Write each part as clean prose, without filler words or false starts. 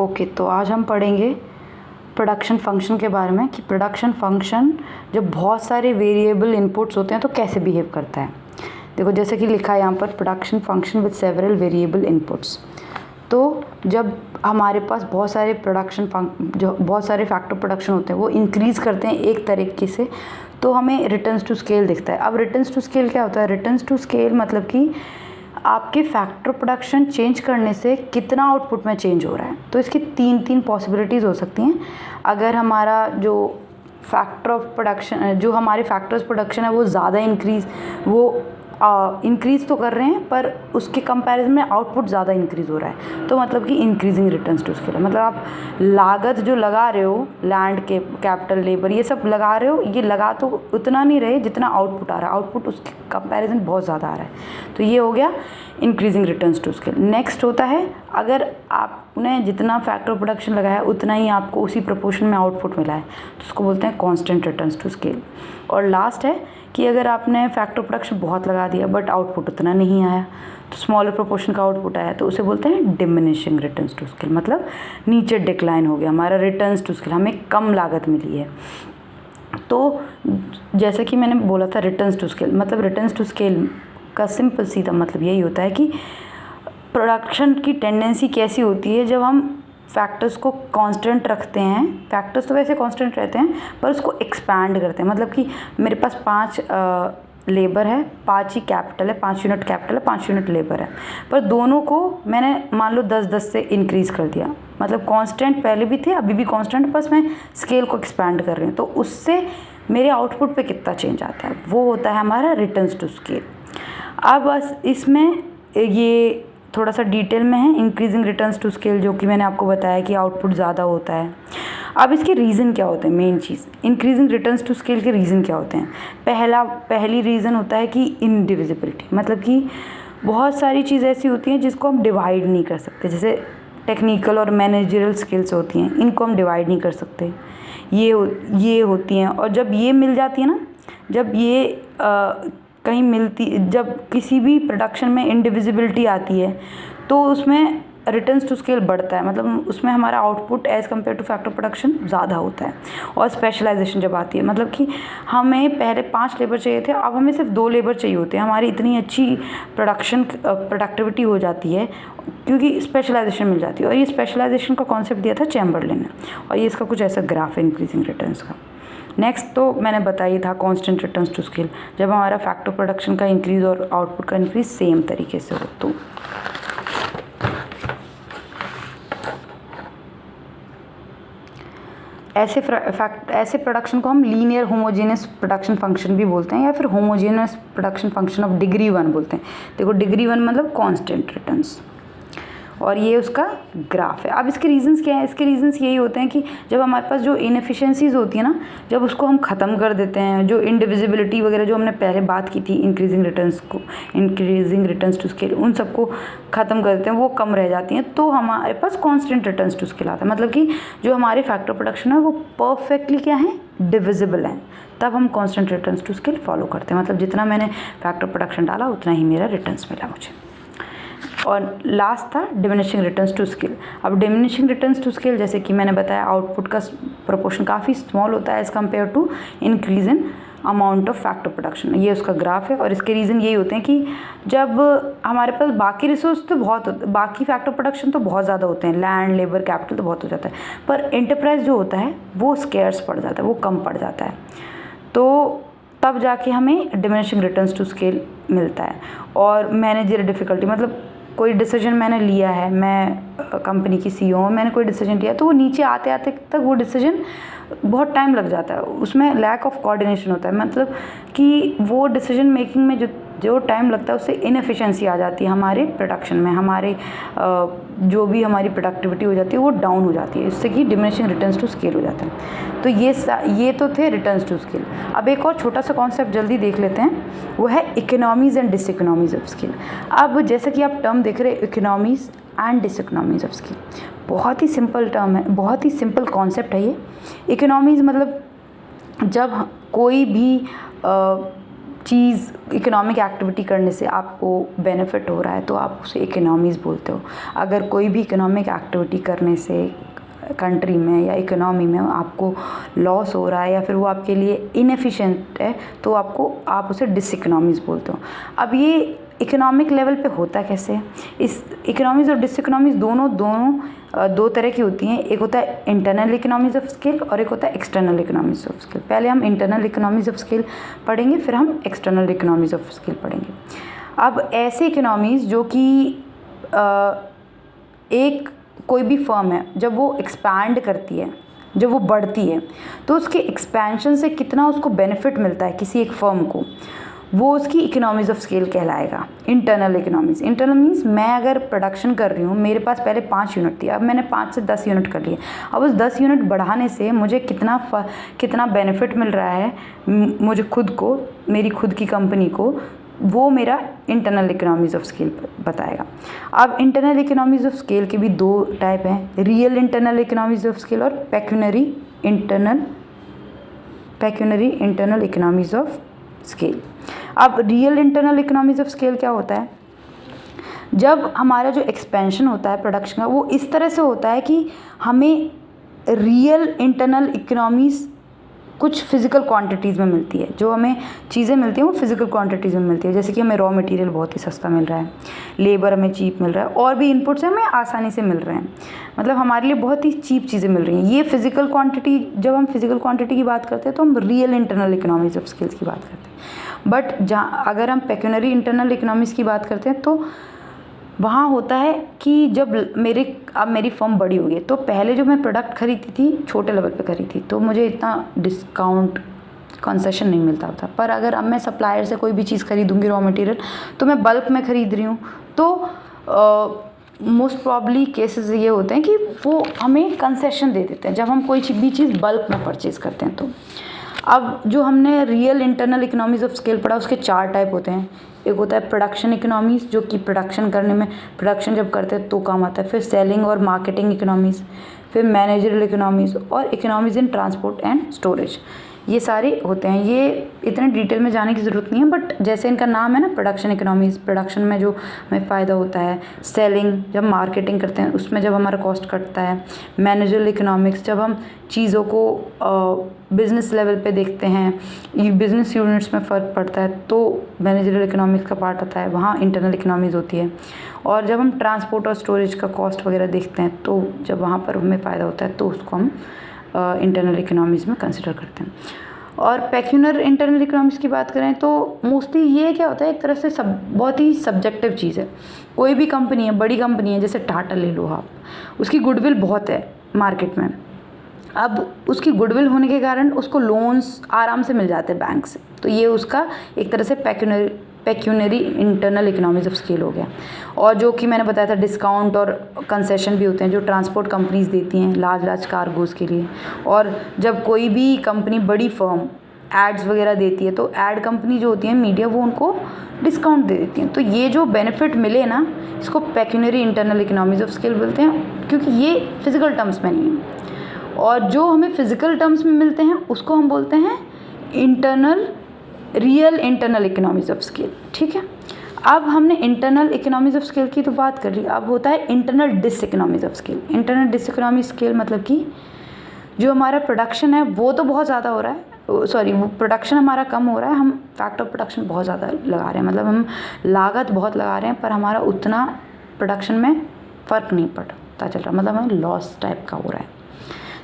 Okay, तो आज हम पढ़ेंगे प्रोडक्शन फंक्शन के बारे में कि प्रोडक्शन फंक्शन जब बहुत सारे वेरिएबल इनपुट्स होते हैं तो कैसे बिहेव करता है। देखो जैसे कि लिखा है यहाँ पर production function with several variable inputs. तो जब हमारे पास बहुत सारे बहुत सारे फैक्टर प्रोडक्शन होते हैं वो इंक्रीज़ करते हैं एक तरीके से, तो हमें रिटर्न्स टू स्केल दिखता है। अब रिटर्न्स टू स्केल क्या होता है? रिटर्न्स टू स्केल मतलब कि आपके फैक्टर प्रोडक्शन चेंज करने से कितना आउटपुट में चेंज हो रहा है। तो इसकी तीन पॉसिबिलिटीज़ हो सकती हैं। अगर हमारा जो फैक्टर ऑफ प्रोडक्शन, जो हमारे फैक्टर्स प्रोडक्शन है वो ज़्यादा इंक्रीज़ तो कर रहे हैं पर उसके कंपैरिजन में आउटपुट ज़्यादा इंक्रीज़ हो रहा है, तो मतलब कि इंक्रीजिंग रिटर्न्स टू स्केल। मतलब आप लागत जो लगा रहे हो, लैंड के कैपिटल लेबर ये सब लगा रहे हो, ये लगा तो उतना नहीं रहे जितना आउटपुट आ रहा है, आउटपुट उसके कंपैरिजन बहुत ज़्यादा आ रहा है। तो ये हो गया increasing returns to scale. Next होता है अगर आपने जितना फैक्टर प्रोडक्शन लगाया उतना ही आपको उसी प्रोपोर्शन में आउटपुट मिला है, तो उसको बोलते हैं कांस्टेंट रिटर्न्स टू स्केल। और लास्ट है कि अगर आपने फैक्टर प्रोडक्शन बहुत लगा दिया बट आउटपुट उतना नहीं आया, तो स्मॉलर प्रोपोर्शन का आउटपुट आया, तो उसे बोलते हैं डिमिनिशिंग रिटर्न्स टू स्केल। मतलब नीचे डिक्लाइन हो गया हमारा रिटर्न्स टू स्केल, हमें कम लागत मिली है। तो जैसे कि मैंने बोला था रिटर्न्स टू स्केल, मतलब रिटर्न्स टू स्केल का सिंपल सीधा मतलब यही होता है कि प्रोडक्शन की टेंडेंसी कैसी होती है जब हम फैक्टर्स को कांस्टेंट रखते हैं। फैक्टर्स तो वैसे कांस्टेंट रहते हैं पर उसको एक्सपैंड करते हैं। मतलब कि मेरे पास 5 लेबर है, 5 ही कैपिटल है, 5 यूनिट कैपिटल है, 5 यूनिट लेबर है, पर दोनों को मैंने मान लो 10-10 से इंक्रीज़ कर दिया। मतलब कांस्टेंट पहले भी थे, अभी भी कांस्टेंट, बस मैं स्केल को एक्सपैंड कर रही हूँ, तो उससे मेरे आउटपुट पे कितना चेंज आता है वो होता है हमारा रिटर्न्स टू स्केल। अब बस इसमें ये थोड़ा सा डिटेल में है इंक्रीजिंग रिटर्न्स टू स्केल, जो कि मैंने आपको बताया कि आउटपुट ज़्यादा होता है। अब इसके रीज़न क्या होते हैं? मेन चीज़ इंक्रीजिंग रिटर्न्स टू स्केल के रीज़न क्या होते हैं? पहली रीज़न होता है कि इनडिविजिबिलिटी, मतलब कि बहुत सारी चीज़ ऐसी होती हैं जिसको हम डिवाइड नहीं कर सकते, जैसे टेक्निकल और मैनेजरियल स्किल्स होती हैं, इनको हम डिवाइड नहीं कर सकते, ये होती हैं। और जब ये मिल जाती है ना, जब ये कहीं मिलती, जब किसी भी प्रोडक्शन में इंडिविजिबिलिटी आती है तो उसमें रिटर्न्स टू स्केल बढ़ता है। मतलब उसमें हमारा output as compare two factor production ज़्यादा होता है। और स्पेशलाइजेशन जब आती है, मतलब कि हमें पहले 5 लेबर चाहिए थे, अब हमें सिर्फ 2 लेबर चाहिए होते हैं, हमारी इतनी अच्छी प्रोडक्टिविटी हो जाती है क्योंकि स्पेशलाइजेशन मिल जाती है। और ये स्पेशलाइजेशन का कॉन्सेप्ट दिया था चैम्बरलिन ने, और ये इसका कुछ ऐसा ग्राफ है इंक्रीजिंग रिटर्न्स का। नेक्स्ट तो मैंने बताई था कांस्टेंट रिटर्न्स टू स्केल, जब हमारा फैक्टर प्रोडक्शन का इंक्रीज़ और आउटपुट का इंक्रीज सेम तरीके से हो। तो ऐसे प्रोडक्शन को हम लीनियर होमोजेनियस प्रोडक्शन फंक्शन भी बोलते हैं, या फिर homogeneous production function of degree 1 बोलते हैं। देखो डिग्री 1 मतलब कांस्टेंट रिटर्न्स, और ये उसका ग्राफ है। अब इसके रीजंस क्या है? इसके रीजंस यही होते हैं कि जब हमारे पास जो इनएफिशिएंसीज होती है ना, जब उसको हम ख़त्म कर देते हैं, जो इंडिविजिबिलिटी वगैरह जो हमने पहले बात की थी इंक्रीजिंग रिटर्न्स टू स्केल, उन सबको ख़त्म कर देते हैं, वो कम रह जाती हैं, तो हमारे पास कांस्टेंट रिटर्न्स टू स्केल आता है। मतलब कि जो हमारे फैक्टर प्रोडक्शन है वो परफेक्टली क्या है, डिविजिबल है, तब हम constant returns to scale follow करते हैं। मतलब जितना मैंने फैक्टर प्रोडक्शन डाला उतना ही मेरा रिटर्न्स मिला मुझे। और लास्ट था डिमिनिशिंग रिटर्न्स टू स्केल। अब डिमिनिशिंग रिटर्न्स टू स्केल, जैसे कि मैंने बताया, आउटपुट का प्रोपोर्शन काफ़ी स्मॉल होता है as compare to increase in amount of factor production. ये उसका ग्राफ है, और इसके रीज़न यही होते हैं कि जब हमारे पास बाकी रिसोर्स तो बहुत होते, बाकी फैक्टर प्रोडक्शन तो बहुत ज़्यादा होते हैं, लैंड लेबर कैपिटल तो बहुत हो जाता है, पर एंटरप्राइज जो होता है वो स्केर्स पड़ जाता है, वो कम पड़ जाता है, तो तब जाके हमें डिमिनिशिंग रिटर्न्स टू स्केल मिलता है। और मैनेजरियल डिफ़िकल्टी, मतलब कोई डिसीजन मैंने लिया है, मैं कंपनी की सीईओ हूँ, मैंने कोई डिसीजन लिया, तो वो नीचे आते आते तक वो डिसीजन बहुत टाइम लग जाता है, उसमें लैक ऑफ कोऑर्डिनेशन होता है। मतलब कि वो डिसीजन मेकिंग में जो टाइम लगता है उससे इनएफिशिएंसी आ जाती है हमारे प्रोडक्शन में, हमारे जो भी हमारी प्रोडक्टिविटी हो जाती है वो डाउन हो जाती है, इससे कि डिमिनिशिंग रिटर्न्स टू स्केल हो जाता है। तो ये तो थे रिटर्न्स टू स्केल। अब एक और छोटा सा कॉन्सेप्ट जल्दी देख लेते हैं, वो है इकोनॉमीज़ एंड डिसइकोनॉमीज़ ऑफ स्केल। अब जैसे कि आप टर्म देख रहे हैं इकोनॉमीज़ एंड डिसइकोनॉमीज़ ऑफ स्केल, बहुत ही सिंपल टर्म है, बहुत ही सिंपल कॉन्सेप्ट है ये। इकोनॉमीज़ मतलब जब कोई भी चीज़ इकोनॉमिक एक्टिविटी करने से आपको बेनिफिट हो रहा है तो आप उसे इकोनॉमीज़ बोलते हो। अगर कोई भी इकोनॉमिक एक्टिविटी करने से कंट्री में या इकोनॉमी में आपको लॉस हो रहा है या फिर वो आपके लिए इनएफिशिएंट है तो आप उसे डिसइकोनॉमीज़ बोलते हो। अब ये इकोनॉमिक लेवल पे होता कैसे? इस इकोनॉमीज़ और डिसइकोनॉमीज़ दोनों दो तरह की होती हैं। एक होता है इंटरनल इकोनॉमीज़ ऑफ स्केल और एक होता है एक्सटर्नल इकोनॉमीज़ ऑफ स्केल। पहले हम इंटरनल इकोनॉमीज़ ऑफ स्केल पढ़ेंगे, फिर हम एक्सटर्नल इकोनॉमीज़ ऑफ स्केल पढ़ेंगे। अब ऐसे इकोनॉमीज़ जो कि एक कोई भी फर्म है जब वो एक्सपैंड करती है, जब वो बढ़ती है तो उसके एक्सपेंशन से कितना उसको बेनिफिट मिलता है किसी एक फर्म को, वो उसकी इकोनॉमीज़ ऑफ स्केल कहलाएगा। इंटरनल इकोनॉमीज़, इंटरनल मीन्स मैं अगर प्रोडक्शन कर रही हूँ, मेरे पास पहले 5 यूनिट थी, अब मैंने 5 से 10 यूनिट कर लिए। अब उस 10 यूनिट बढ़ाने से मुझे कितना बेनिफिट मिल रहा है मुझे खुद को, मेरी खुद की कंपनी को, वो मेरा इंटरनल इकोनॉमीज़ ऑफ स्केल बताएगा। अब इंटरनल इकोनॉमीज़ ऑफ स्केल के भी 2 टाइप हैं, real internal economies of scale और pecuniary internal economies of scale. अब real internal economies of scale क्या होता है? जब हमारा जो एक्सपेंशन होता है प्रोडक्शन का वो इस तरह से होता है कि हमें रियल इंटरनल इकोनॉमीज़ कुछ फिज़िकल क्वांटिटीज़ में मिलती है। जो हमें चीज़ें मिलती हैं वो फिज़िकल क्वांटिटीज़ में मिलती है। जैसे कि हमें रॉ मटेरियल बहुत ही सस्ता मिल रहा है, लेबर हमें चीप मिल रहा है, और भी इनपुट्स हमें आसानी से मिल रहे हैं। मतलब हमारे लिए बहुत ही चीप चीज़ें मिल रही हैं। ये फिज़िकल क्वांटिटी, जब हम फिज़िकल क्वांटिटी की बात करते हैं तो हम real internal economies of scales की बात करते हैं। बट जहाँ अगर हम पेक्यूनरी इंटरनल इकोनॉमीज़ की बात करते हैं तो वहाँ होता है कि जब मेरी फर्म बड़ी हुई है तो पहले जो मैं प्रोडक्ट खरीदती थी छोटे लेवल पे खरीदती थी तो मुझे इतना डिस्काउंट कंसेशन नहीं मिलता था। पर अगर अब मैं सप्लायर से कोई भी चीज़ खरीदूंगी रॉ मटेरियल तो मैं बल्क में ख़रीद रही हूँ तो मोस्ट प्रॉब्ली केसेस ये होते हैं कि वो हमें कंसेशन दे देते हैं जब हम कोई भी चीज़ बल्क में परचेज़ करते हैं। तो अब जो हमने real internal economies of scale पढ़ा उसके 4 टाइप होते हैं। एक होता है प्रोडक्शन इकोनॉमीज़, जो कि प्रोडक्शन करने में, प्रोडक्शन जब करते हैं तो काम आता है। फिर सेलिंग और मार्केटिंग इकोनॉमीज़, फिर मैनेजरल इकोनॉमीज़ और economies in transport and storage. ये सारे होते हैं। ये इतने डिटेल में जाने की ज़रूरत नहीं है, बट जैसे इनका नाम है ना, प्रोडक्शन इकोनॉमीज़, प्रोडक्शन में जो हमें फ़ायदा होता है। सेलिंग, जब मार्केटिंग करते हैं उसमें जब हमारा कॉस्ट कटता है। मैनेजरल इकोनॉमिक्स, जब हम चीज़ों को बिज़नेस लेवल पे देखते हैं, बिज़नेस यूनिट्स में फ़र्क पड़ता है तो मैनेजरल इकोनॉमिक्स का पार्ट आता है, वहाँ इंटरनल इकोनॉमीज़ होती है। और जब हम ट्रांसपोर्ट और स्टोरेज का कॉस्ट वगैरह देखते हैं तो जब वहाँ पर हमें फ़ायदा होता है तो उसको हम इंटरनल इकोनॉमीज़ में कंसिडर करते हैं। और पेक्यूनर इंटरनल इकोनॉमिक्स की बात करें तो मोस्टली ये क्या होता है, एक तरह से बहुत ही सब्जेक्टिव चीज़ है। कोई भी कंपनी है, बड़ी कंपनी है, जैसे टाटा ले लो आप, उसकी गुडविल बहुत है मार्केट में। अब उसकी गुडविल होने के कारण उसको लोन्स आराम से मिल जाते हैं बैंक से, तो ये उसका एक तरह से pecuniary internal economies of scale हो गया। और जो कि मैंने बताया था, डिस्काउंट और कंसेशन भी होते हैं जो ट्रांसपोर्ट कंपनीज़ देती हैं लार्ज कार्गोज़ के लिए। और जब कोई भी कंपनी, बड़ी फर्म एड्स वगैरह देती है तो एड कंपनी जो होती है, मीडिया, वो उनको डिस्काउंट दे देती हैं। तो ये जो बेनिफिट मिले ना, इसको pecuniary internal economies of scale बोलते हैं, क्योंकि ये फिज़िकल टर्म्स में नहीं है। और जो हमें फिज़िकल टर्म्स में मिलते हैं उसको हम बोलते हैं real internal economies of scale. ठीक है, अब हमने इंटरनल इकोनॉमीज़ ऑफ स्केल की तो बात कर ली, अब होता है internal diseconomies of scale. Internal diseconomies scale मतलब कि जो हमारा प्रोडक्शन है वो तो बहुत ज़्यादा हो रहा है, वो प्रोडक्शन हमारा कम हो रहा है, हम फैक्टर ऑफ प्रोडक्शन बहुत ज़्यादा लगा रहे हैं, मतलब हम लागत बहुत लगा रहे हैं, पर हमारा उतना प्रोडक्शन में फ़र्क नहीं पड़ता चल रहा, मतलब हमें लॉस टाइप का हो रहा है।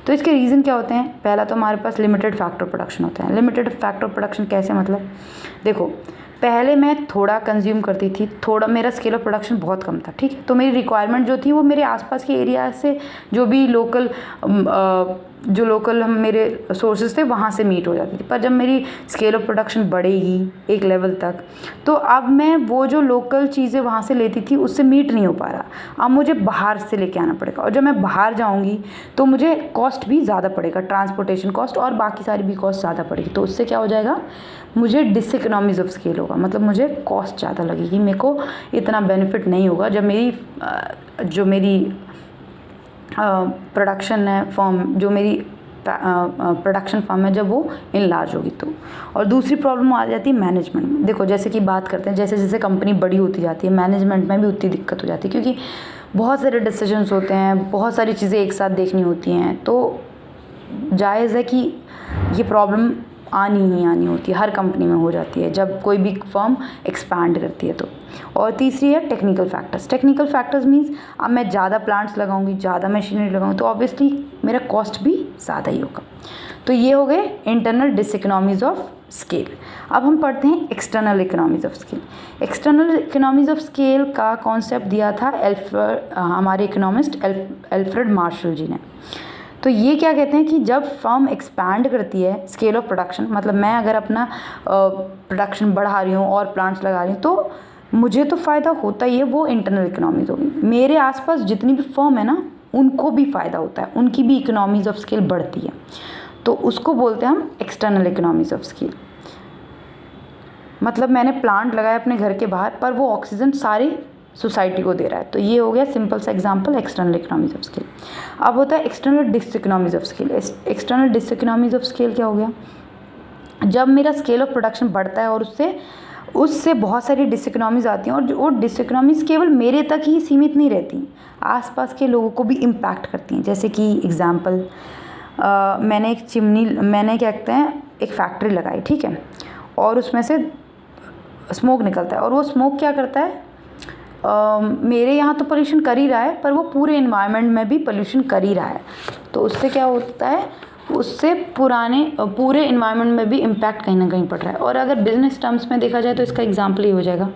तो इसके रीज़न क्या होते हैं? पहला तो हमारे पास लिमिटेड फैक्टर प्रोडक्शन होता है। लिमिटेड फैक्टर प्रोडक्शन कैसे, मतलब देखो, पहले मैं थोड़ा कंज्यूम करती थी, थोड़ा, मेरा स्केल ऑफ प्रोडक्शन बहुत कम था, ठीक है, तो मेरी रिक्वायरमेंट जो थी वो मेरे आसपास के एरिया से जो भी लोकल मेरे सोर्सेज थे वहाँ से मीट हो जाती थी। पर जब मेरी स्केल ऑफ प्रोडक्शन बढ़ेगी एक लेवल तक, तो अब मैं वो जो लोकल चीज़ें वहाँ से लेती थी उससे मीट नहीं हो पा रहा, अब मुझे बाहर से लेके आना पड़ेगा। और जब मैं बाहर जाऊँगी तो मुझे कॉस्ट भी ज़्यादा पड़ेगा, ट्रांसपोर्टेशन कॉस्ट और बाकी सारी भी कॉस्ट ज़्यादा पड़ेगी। तो उससे क्या हो जाएगा, मुझे डिसइकोनॉमीज़ ऑफ स्केल होगा, मतलब मुझे कॉस्ट ज़्यादा लगेगी, मेरे को इतना बेनिफिट नहीं होगा। जब मेरी प्रोडक्शन है, फॉर्म जो मेरी प्रोडक्शन फर्म है जब वो इनलार्ज होगी तो। और दूसरी प्रॉब्लम आ जाती है मैनेजमेंट में। देखो जैसे कि बात करते हैं, जैसे जैसे कंपनी बड़ी होती जाती है मैनेजमेंट में भी उतनी दिक्कत हो जाती है, क्योंकि बहुत सारे डिसीजंस होते हैं, बहुत सारी चीज़ें एक साथ देखनी होती हैं, तो जायज़ है कि ये प्रॉब्लम आनी ही आनी होती है, हर कंपनी में हो जाती है जब कोई भी फर्म एक्सपैंड करती है तो। और तीसरी है technical factors. Technical factors means अब मैं ज़्यादा प्लांट्स लगाऊंगी, ज़्यादा मशीनरी लगाऊंगी तो ऑब्वियसली मेरा कॉस्ट भी ज़्यादा ही होगा। तो ये हो गए इंटरनल डिसइकोनॉमीज ऑफ स्केल। अब हम पढ़ते हैं external economies of scale. External economies of scale का कॉन्सेप्ट दिया था हमारे इकोनॉमिस्ट एल्फ्रेड मार्शल जी ने। तो ये क्या कहते हैं कि जब फर्म एक्सपैंड करती है स्केल ऑफ प्रोडक्शन, मतलब मैं अगर अपना प्रोडक्शन बढ़ा रही हूँ और प्लांट्स लगा रही हूँ तो मुझे तो फ़ायदा होता ही है, वो इंटरनल इकोनॉमीज होगी। मेरे आसपास जितनी भी फर्म है ना उनको भी फ़ायदा होता है, उनकी भी इकोनॉमीज ऑफ स्केल बढ़ती है, तो उसको बोलते हैं हम एक्सटर्नल इकोनॉमीज ऑफ स्केल। मतलब मैंने प्लांट लगाया अपने घर के बाहर पर वो ऑक्सीजन सारी सोसाइटी को दे रहा है, तो ये हो गया सिंपल सा example external economies of scale. अब होता है external diseconomies of scale. External diseconomies of scale क्या हो गया, जब मेरा स्केल ऑफ प्रोडक्शन बढ़ता है और उससे बहुत सारी डिसइकोनॉमीज आती हैं, और वो डिसइकोनॉमीज केवल मेरे तक ही सीमित नहीं रहती, आसपास के लोगों को भी इम्पैक्ट करती हैं। जैसे कि एग्जांपल मैंने क्या कहते हैं एक फैक्ट्री लगाई, ठीक है, और उसमें से स्मोक निकलता है, और वो स्मोक क्या करता है, मेरे यहाँ तो पोल्यूशन कर ही रहा है पर वो पूरे इन्वायरमेंट में भी पोल्यूशन कर ही रहा है। तो उससे क्या होता है, उससे पूरे इन्वायरमेंट में भी इम्पैक्ट कहीं ना कहीं पड़ रहा है। और अगर बिजनेस टर्म्स में देखा जाए तो इसका एग्जांपल ये हो जाएगा,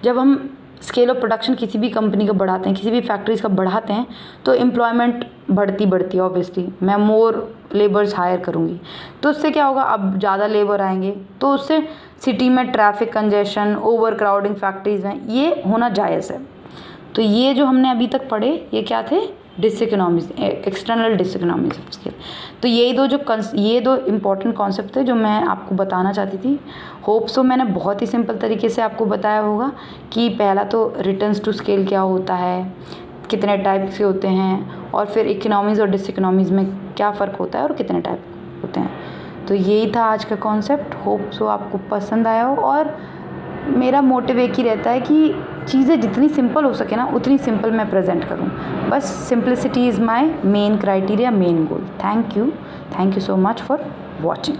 जब हम स्केल ऑफ प्रोडक्शन किसी भी कंपनी का बढ़ाते हैं, किसी भी फैक्ट्रीज़ का बढ़ाते हैं, तो एम्प्लॉयमेंट बढ़ती है ऑब्वियसली, मैं मोर लेबर्स हायर करूँगी, तो उससे क्या होगा, अब ज़्यादा लेबर आएंगे तो उससे सिटी में traffic congestion, over crowding factories में ये होना जायज़ है। तो ये जो हमने अभी तक पढ़े ये क्या थे, डिसइकोनॉमीज, एक्सटर्नल डिसइकोनॉमीज ऑफ स्केल। तो ये दो इम्पॉर्टेंट कॉन्सेप्ट थे जो मैं आपको बताना चाहती थी। होप सो मैंने बहुत ही सिंपल तरीके से आपको बताया होगा कि पहला तो रिटर्न्स टू स्केल क्या होता है, कितने टाइप के होते हैं, और फिर इकोनॉमीज़ और डिसइकोनॉमीज़ में क्या फ़र्क होता है और कितने टाइप होते हैं। तो यही था आज का कॉन्सेप्ट। होप सो आपको पसंद आया हो, और मेरा मोटिव एक ही रहता है कि चीज़ें जितनी सिंपल हो सके ना उतनी सिंपल मैं प्रेजेंट करूं। बस simplicity is my main criteria, main goal. Thank you so much for watching.